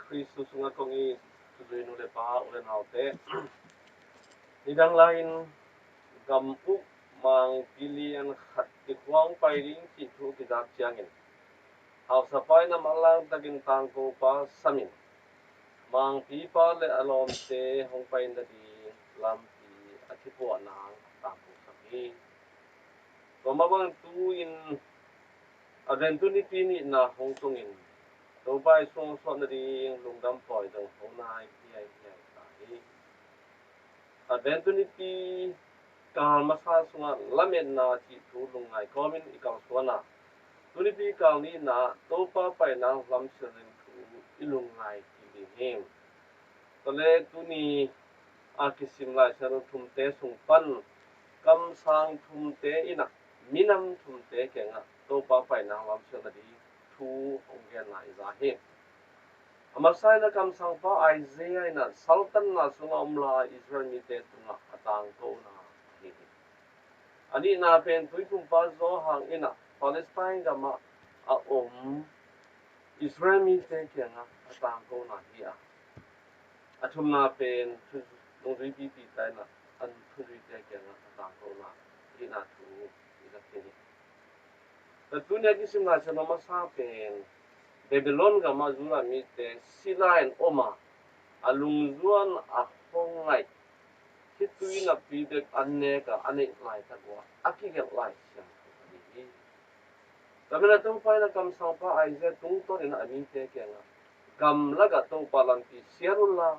Kristus nga kongi tuloy no lepa ulen haute idang lain gamu mang pilihan khat tikwang pairing chi thu kidak chiangin hau sapai na malang tagin tangko pa samin mang pipa le alom te hong pain da di lam pi atipo nang tangko sami mabang tu in adentuni pini na hong tungin to bai song so na di lungdam poi dang hong nai pi ai tai adentuni pi kal masa sunga lamen na chi thu lungai komin ikaw suana tuni pi kal ni na to pa pai na lam sirin thu ilungai ti di hem tole tuni akisim lai saro thumte sungpan kam sang thumte ina minam thumte kenga to pa pai na lam sirin di thu onggen lai za hem amasai na kam sang pa Isaiah ina saltan na sunga umla Israel mi te tunga atang to na ani na pen tui kum pa zo hang ina Palestine ga ma a Israel mi te kenga atang ko na hi athum na pen long ri pi pi tai na an thu ri te kenga atang ko na hi na thu ila kini ta dunia ki sim na chama ma sa pen Babylon ga ma zura mi te silain oma alung zuan a hongai hitui na pidek anne ka ane lai ta go aki ge lai siang ni tamela tu pai na kam sang pa ai je tung to ina ami te ke nga kam laga to palang pi sierula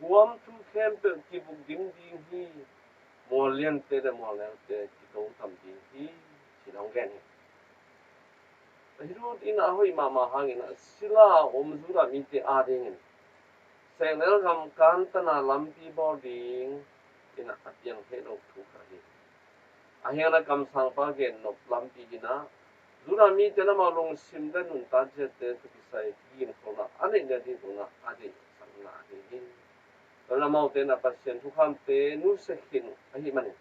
guam tu kem pe ki buk ding ding hi molian te de molen te ki to tam ding hi sinong gen hiru ina hoi mama hangina sila omzura mi te ading senel gam kantana lampi boarding ina apiang hello thu kari ahyana kam sang pa gen no lampi gina zura mi tena ma long simda nun ta je te tu kisai yin khona ane ne di khona ade sangna ade hin kana mau te na pasien thu kham te nu se hin ahi mane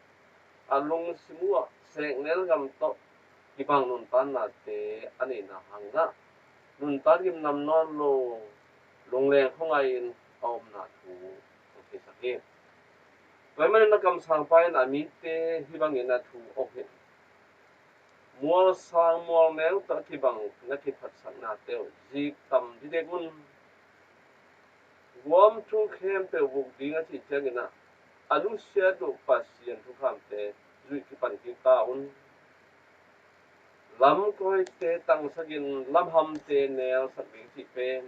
along simua senel gam to kibang nun tan na te ane na hanga nun tan gim nam non lo long le khongai om na thu okay sakit vậy mà nó cầm sang phải là mi te hi bang ina thu okay mua sang mua mèo ta hi bang na ki phat sang na teo ji tam di de gun guam thu khem pe bu ding a chi chang ina alu sia do pasien thu kham te zui ki pan ki ta un lam koi te tang sagin lam ham te nel sak bi ti pen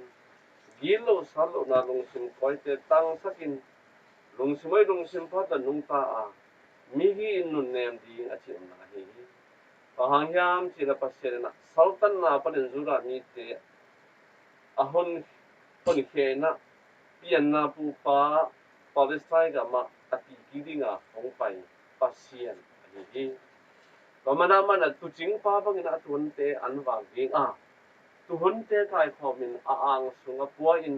gilo salo na long sim koi te tang sakin lung simai lung sim pa ta nung ta a mi hi in nun nem di a chi na hi pahang yam chi na pasel na sultan na panin zura mi te ahon pon khe na pian na pu pa Palestine ga ma ati gidinga hong pai pasien hi pamana mana tu jing pa bang na tun te an wa ging tu hun te kai khomin ang sunga puan in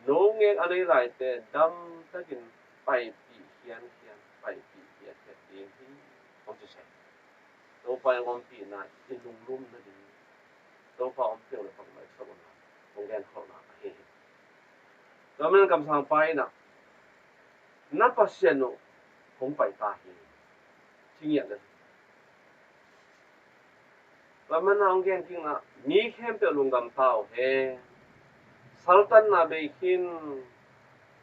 no nge anei lai te dam takin pai pi hian pai pi hian te ding hi om chi sai to pai om pi na in lung lum na di to pa om pe le pang mai so na ong gen kho na he to men kam sang pai na pasien no hong pai ta hi chi ye de và mình ang gen king na mi khem pe lung gam tao he sultan na be hin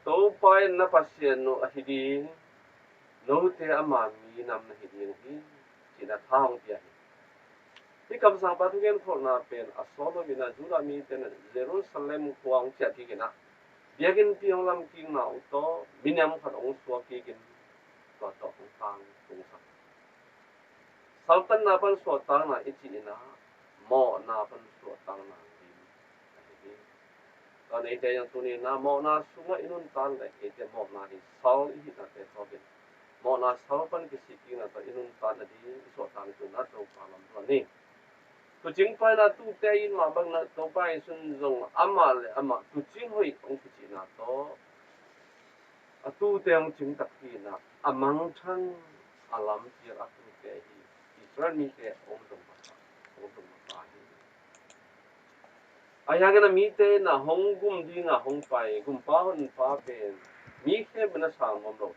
to pai na pasien no ahidi no te ama mi nam na hidin hi chi na thang pia hi kam sang pa tu gen khol na pen asolo mina jura mi ten Jerusalem kuang cha ti gena biagin piong lam king na to minam khat ong suwa ki gin to tang tung sa sultan na pan suwa tang na ichi ina mo na pan suwa tang na hi còn ấy thế yang tuni na mo na sunga inun tan le ete mo na hi sal hi na te thobin mo na sal pan ki siki na ta inun tan na di so tan tu na to palam to ni tu jing pai na tu te in ma bang na to pai sun zong ama tu jing hoi ong ki na to a tu te ong jing tak hi na amang chan alam ti a tu te hi Israel mi te ong dong pa hi ayah kena mite na hong gum di na hong pai gum pahon pa pen mi ke bena sang mom lo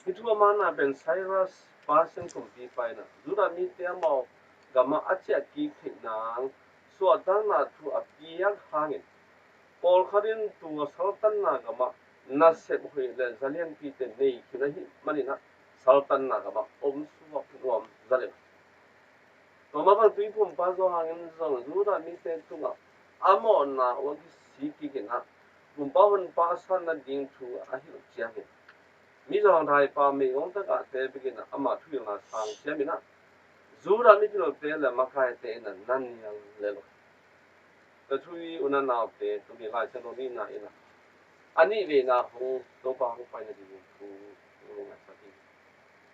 itu mana ben Cyrus pasen kum pi pai na zura mite mo gama achi ki khik nang so dan na tu apiak hangin Paul kharin tu sultan na gama na set hui le zalian pi te nei kina hi manina sultan na gama suwa nuam zalian to ma kan tui pum pa zo hangin zo zura mite tu nga amo na wagi siki kina pum pa hun pa san na ding tu ahi chia hin mi zo hang thai pa mi ong ta ka te bi kina ama thu na sang chia mi na zura mi kino te le makai te na nan yang le lo ta thui una na te tu mi lai chen ni na ina ani ve na ho to pa ho pa na di tu nga sa ti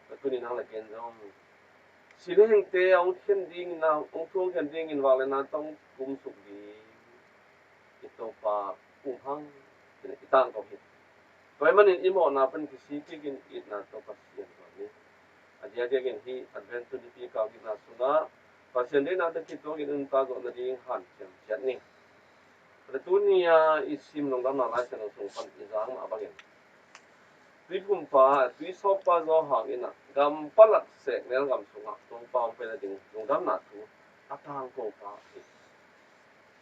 ta tu ni na la ken zo Siling te ông thiên ding na ông thu thiên ding in wale na tong kum suk di ito pa kum hang itang ko hit. Kaya man in imo na pan kisi kigin it na to pasien ko ni. Aja dia gen hi adventure di ka gi na suna pasien din na ta kito gin unta go na ding han chen chen ni. Retunia isim nong dam na lai chen sung pan izang ma bagin. Tuy kum pa tuy so pa zo hang ina gam palak se nel gam sunga tong pa pe la ding nong dam na tu atang ko pa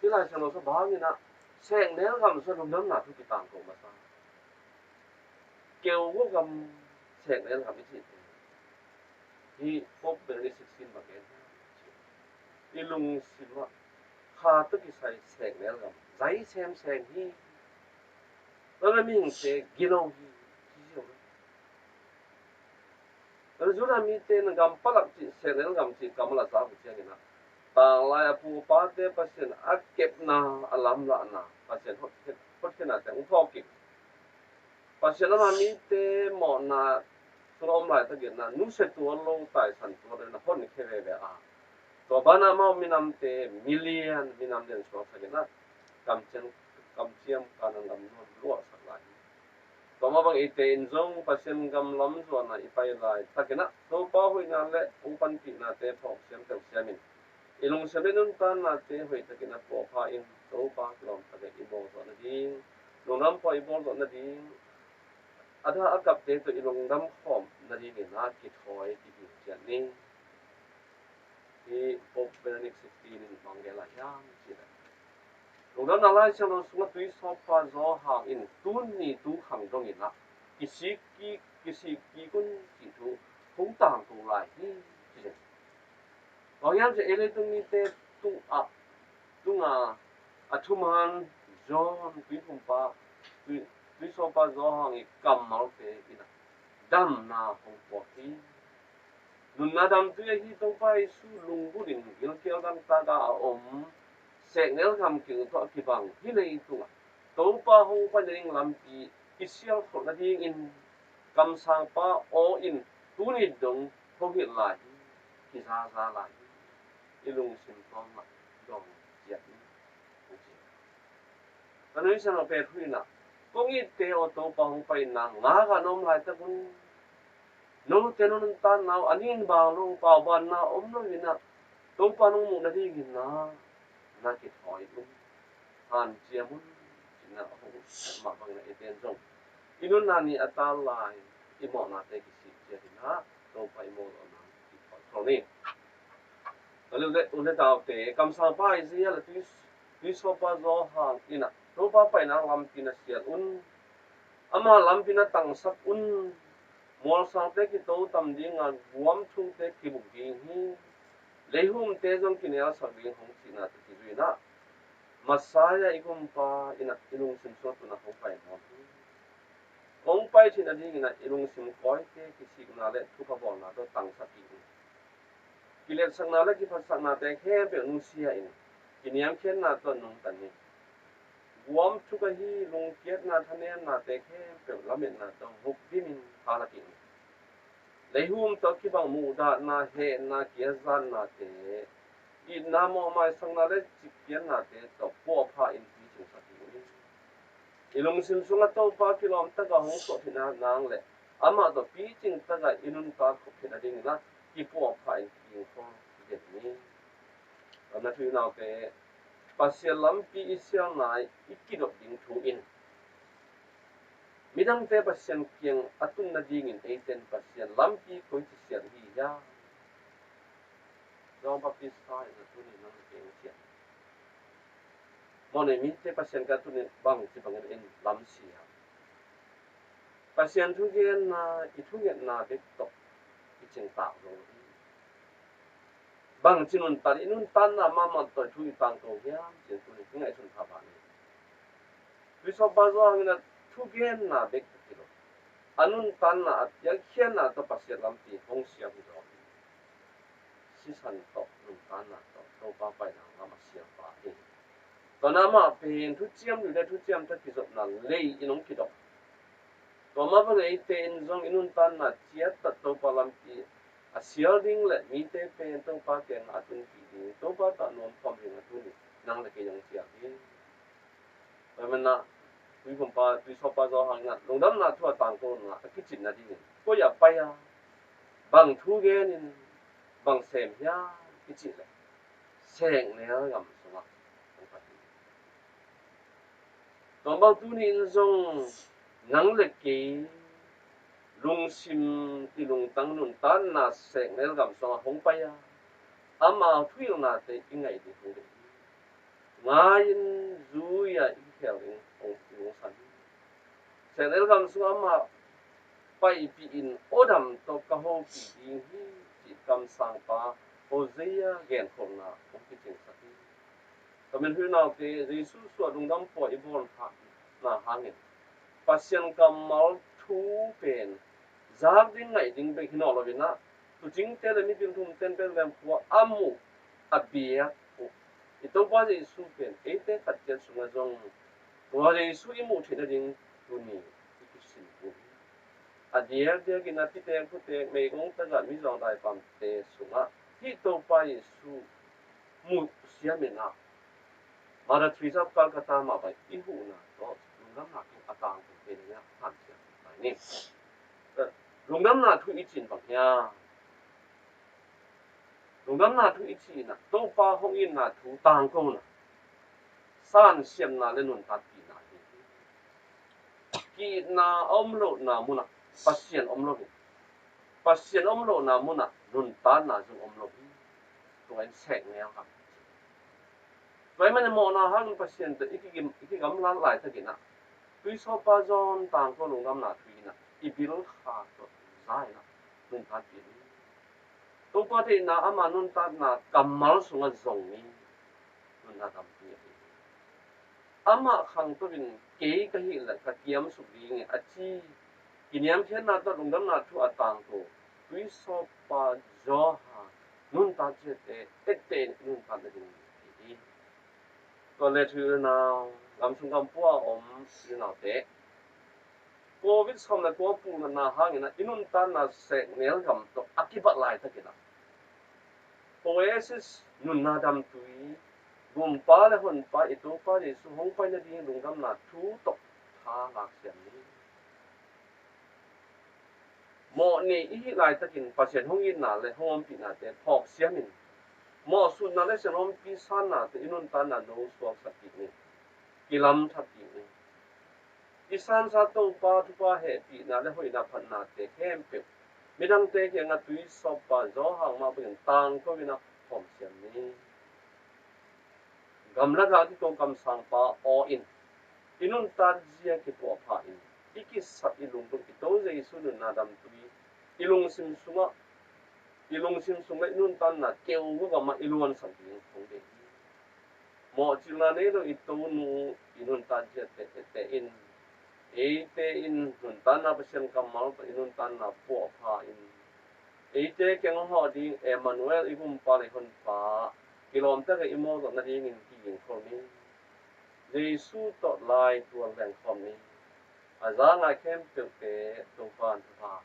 ti lai san so bang ina se nel gam so nong dam na tu ki tang ko ma sa kêu wo gam se nel gam chi hi pop be ni 16 ba gen ilung silwa kha to ki sai se nel gam zai sem se hi la mi hing se ginong hi Rajuna mite na gam palak ci senel gam ci kamala sa bu ci na ta la pu pa te pasien akep na alam la na pasien hot na te upok ki pasien na mite mo na trom lai ta gen na nu se tu lo tai san tu na hon ke ve a to bana ma minam te million minam den so sa gen na kam chen kam chiam kanang gam no lo sa lai Toma bang ite inzong pasien gam lam zo na ipai lai takena to pa hui na le upan pi na te phok siam tel siamin ilung siamin nun tan na te hui takena po pa in to pa lom take ibo zo na ding lunam po ibo zo na ding ada akap te to ilung dam khom na ding na ki thoi ki bi sian ni ki pop benedict 16 in mangela yang sila Lungdam na lai siang sunga tui sopa zo hang in tun ni tu hang dong in la kisi ki kun ki tu hung tang tu lai hi chi Lo yang je ele tu ni te tu nga atuman John tui pum pa tui sopa zo hang i kam mal te ina dam na hong po hi Nun na dam tu hi to pa su lung bu din gil kel dam ta ga om sẽ nếu làm kiểu thọ kỳ bằng hi lấy tu tàu pa hong pa ning lam pi isial khol na ding in kam sang pa o in tu ni dong ho hi lai ki za lai ilung sim pom ma dong jet ni ta noi san pe hui na kong i te o tàu pa hong pa na nga ga nom lai ta bun no te no tan na anin ba lo pa ban na om no ni na tàu pa nong mu na ding na ki thoi bun han chia mun na ho ma bang na eten zong inun na ni atal lai imo na te ki si chia na to pai mo na ki thoi ni le ta te kam sa pa i zia la tu so pa zo ha ina to pa pai na lam pina sia ama lam pina tang sak mol sa te ki to tam ding a guam chung te ki bu ding hi lehum te zong ki ne sa ding hong si na te ki na Masaya ikum pa ina ilung sim so tu na hong pai mo. Hong pai chin adi ina ilung sim koi te kisi na le tu ka bon na do tang sa ki. Kilet sang na le ki phat sang na te khe be nu sia in. Kiniam chen na to nong tan ni. Guam tu ka hi lung kiet na thane na te khe be lamen na to hok bi min ha la ki. Lehum to ki bang mu da na he na kia zan na te. I namo mai sang na le chikian na te to po pa in pi chung sa ti ilung sim sunga to pa kilom ta ga hong so thina nang le ama to pi ching ta ga inun ka ko thina ding na ki po pa in ki ko de ni na thu na te pasien lampi isiang nai ikidok ding thu in midang te pasien kiang atun na ding in eiten pasien lampi koi chi sian hi ya John Baptist sai na tu ni nang keng sian mo ne mi te pasien ka tu ni bang chi bang in lam sia pasien thu gen na I thu gen na bek tok I ching ta lo bang chinun tan inun tan na ma ma to thu I tang to ya chen tu ni ngai chun tha ba ni wi so ba zo ang na thu gen na bek ti lo anun tan na at yang khian na to pasien lampi hong sia bu do si san to nun tan na to ba pai na ma sia ba ni to na ma pen thu chiam lu da thu chiam ta ki zo na lei inong ki do to ma ba lei te in zong inun tan na chia ta to pa lampi a sial ding le mi te pen to pa ken atun ki ni to pa ta non pom ring atun ni nang le ke yang sia ni ba man na wi pom pa wi so pa zo hang na long dam na thua tang ko na ki chin na di ni ko ya pa ya bang thu ge ni bang sem ya ki chi le seng le gam so ma to ba tu ni zong nang le ke lung sim ti lung tang nun tan na seng le gam so hong pa ya ama thuil na te ingai di hu de ngain zu ya I khel ing ong san seng le gam so ama pai pi in odam to ka ho pi ding hi chi kam sang pa Hosea gen khom na ong ki ching sa hi to men hu na te Jesu so lung dam po I bon ha na hangin pasien kam mal thu pen zar ding ngai ding be hino lo na tu jing te le mi bin thum ten pen lem po amu abia ito pa Jesu pen ete khat chen sunga jong wa Jesu I mu thina ding tu ni ki sin pu adia dia ki na ti te pu te me gong ta ga mi jong dai pam te sunga hi to pa Jesu mu sia me na mara thui sap kal kata ma bai I hu na to lungam na ki atang pe ni ya han sia bai ni lungam na thu I chin bang ya lungam na thu I chi na to pa hong in na thu tang ko na san siam na le nun ta ti na ki na om lo na mu na pasien om lo pasien om lo na mu na nun ta na zu om lo to en sek ne ya vậy mà mo na hang pasien te iki gam lan lai ta kina tui so pa zon tang ko lung gam na tui na I bil kha to zai na nun ta ti to pa te na ama nun ta na kamal sunga zong ni nun na tam ti ama khang to bin ke ka hi la ka kiam su bi nge achi kiniam thian na to lung gam na thu atang to tui so pa zo ha nun ta che te nun ta de còn lệ thứ nào làm chung cầm bùa như nào thế Covid xong là có phụ là na hàng na inun tan na sẽ nếu cầm to akibat lại thế kia Oasis nun na dam tui gum pa le hon pa ito pa le su hong pa na ding lung gam na thu tok tha lak siam ni mo ne I lại ta kin pasien hong in na le hom pi na te phok siam min mo su na le se hom pi san na te inun tan na no swak sakit ni kilam thati ni isan sa to pa tu pa he pi na le hoi na phan na te hem pe midang te ke nga tui so pa zo hang ma bin tang ko bina phom siam ni gam la ga ti to kam sang pa o in inun ta jia ki po pha in iki sat ilung tu ki to je su na dam tui ilung sim sunga inun tan na keu go ga ma iluan sang ti thong de mo chi na ne lo ito nu inun ta jia te in ete in nun tan na pasien kamal pa inun tan na po pha in ete keng ho ding Emmanuel igum pa le hon pa kilom ta ga imo do na ding in ki in ko ni Jesu to lai tu ang khom ni azanga kem pe to pan pa